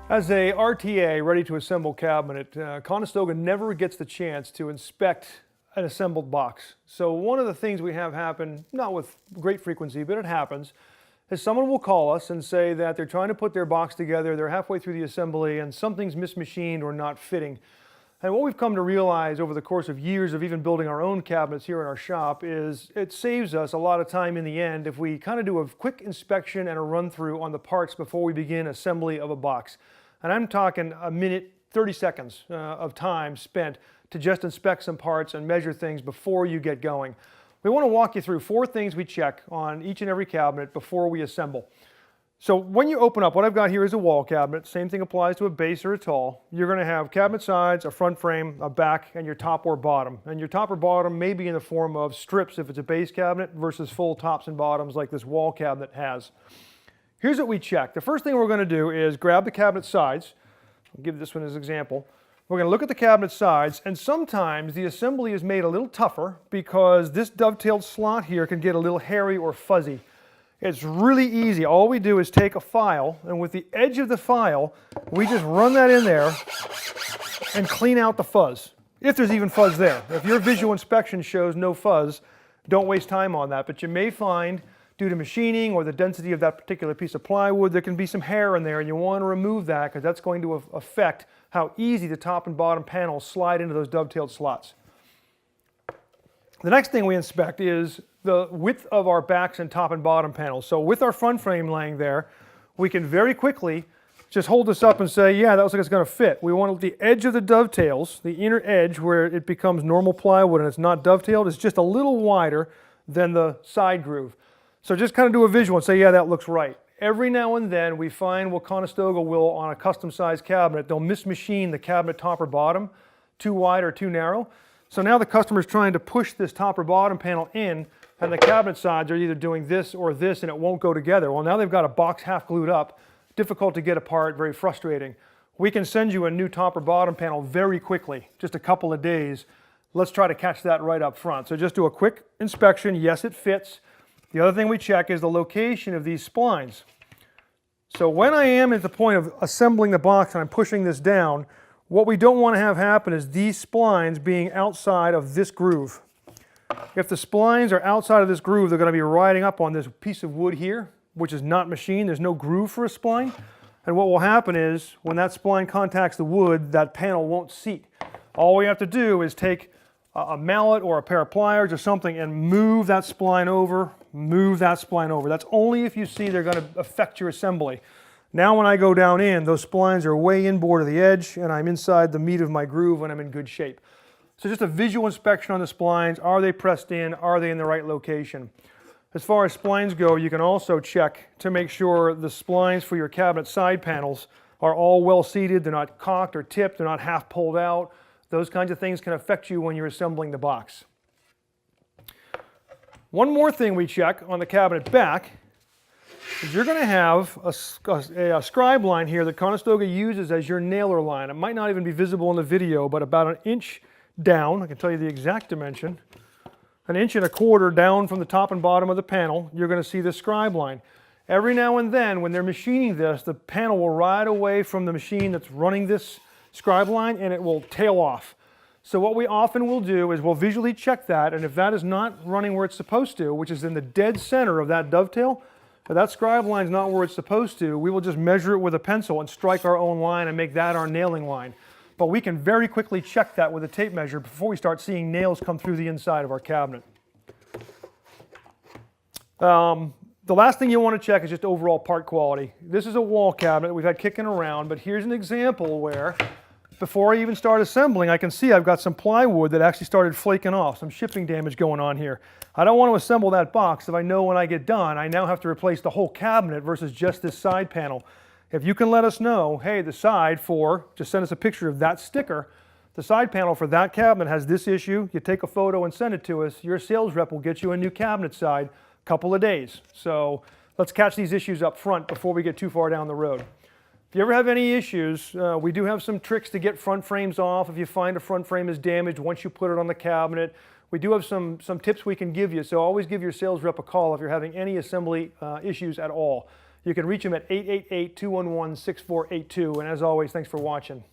As a RTA, ready to assemble cabinet, Conestoga never gets the chance to inspect an assembled box. So one of the things we have happen, not with great frequency, but it happens, is someone will call us and say that they're trying to put their box together, they're halfway through the assembly and something's mismachined or not fitting. And what we've come to realize over the course of years of even building our own cabinets here in our shop is it saves us a lot of time in the end if we kind of do a quick inspection and a run through on the parts before we begin assembly of a box. And I'm talking a minute, 30 seconds of time spent to just inspect some parts and measure things before you get going. We want to walk you through 4 things we check on each and every cabinet before we assemble. So when you open up, what I've got here is a wall cabinet. Same thing applies to a base or a tall. You're going to have cabinet sides, a front frame, a back, and your top or bottom. And your top or bottom may be in the form of strips if it's a base cabinet versus full tops and bottoms like this wall cabinet has. Here's what we check. The first thing we're going to do is grab the cabinet sides. I'll give this one as an example. We're going to look at the cabinet sides, and sometimes the assembly is made a little tougher because this dovetailed slot here can get a little hairy or fuzzy. It's really easy. All we do is take a file, and with the edge of the file, we just run that in there and clean out the fuzz, if there's even fuzz there. If your visual inspection shows no fuzz, don't waste time on that. But you may find, due to machining or the density of that particular piece of plywood, there can be some hair in there, and you want to remove that because that's going to affect how easy the top and bottom panels slide into those dovetailed slots. The next thing we inspect is the width of our backs and top and bottom panels. So with our front frame laying there, we can very quickly just hold this up and say, yeah, that looks like it's going to fit. We want the edge of the dovetails, the inner edge where it becomes normal plywood and it's not dovetailed, is just a little wider than the side groove. So just kind of do a visual and say, yeah, that looks right. Every now and then we find what Conestoga will, on a custom sized cabinet, they'll mismachine the cabinet top or bottom too wide or too narrow. So now the customer's trying to push this top or bottom panel in, and the cabinet sides are either doing this or this and it won't go together. Well, now they've got a box half glued up, difficult to get apart, very frustrating. We can send you a new top or bottom panel very quickly, just a couple of days. Let's try to catch that right up front. So just do a quick inspection. Yes, it fits. The other thing we check is the location of these splines. So when I am at the point of assembling the box and I'm pushing this down, what we don't want to have happen is these splines being outside of this groove. If the splines are outside of this groove, they're going to be riding up on this piece of wood here, which is not machined. There's no groove for a spline. And what will happen is when that spline contacts the wood, that panel won't seat. All we have to do is take a mallet or a pair of pliers or something and move that spline over, move that spline over. That's only if you see they're going to affect your assembly. Now when I go down in, those splines are way inboard of the edge and I'm inside the meat of my groove and I'm in good shape. So just a visual inspection on the splines. Are they pressed in? Are they in the right location? As far as splines go, you can also check to make sure the splines for your cabinet side panels are all well seated. They're not cocked or tipped. They're not half pulled out. Those kinds of things can affect you when you're assembling the box. One more thing we check on the cabinet back is you're going to have a scribe line here that Conestoga uses as your nailer line. It might not even be visible in the video, but about 1 inch down, I can tell you the exact dimension, 1 1/4 inches down from the top and bottom of the panel, you're going to see the scribe line. Every now and then when they're machining this, the panel will ride away from the machine that's running this scribe line and it will tail off. So what we often will do is we'll visually check that, and if that is not running where it's supposed to, which is in the dead center of that dovetail, if that scribe line is not where it's supposed to, we will just measure it with a pencil and strike our own line and make that our nailing line. But we can very quickly check that with a tape measure before we start seeing nails come through the inside of our cabinet. The last thing you want to check is just overall part quality. This is a wall cabinet that we've had kicking around, but here's an example where before I even start assembling, I can see I've got some plywood that actually started flaking off, some shipping damage going on here. I don't want to assemble that box if I know when I get done I now have to replace the whole cabinet versus just this side panel. If you can let us know, hey, the side for, just send us a picture of that sticker, the side panel for that cabinet has this issue, you take a photo and send it to us, your sales rep will get you a new cabinet side a couple of days. So let's catch these issues up front before we get too far down the road. If you ever have any issues, we do have some tricks to get front frames off. If you find a front frame is damaged once you put it on the cabinet, we do have some tips we can give you. So always give your sales rep a call if you're having any assembly issues at all. You can reach them at 888-211-6482. And as always, thanks for watching.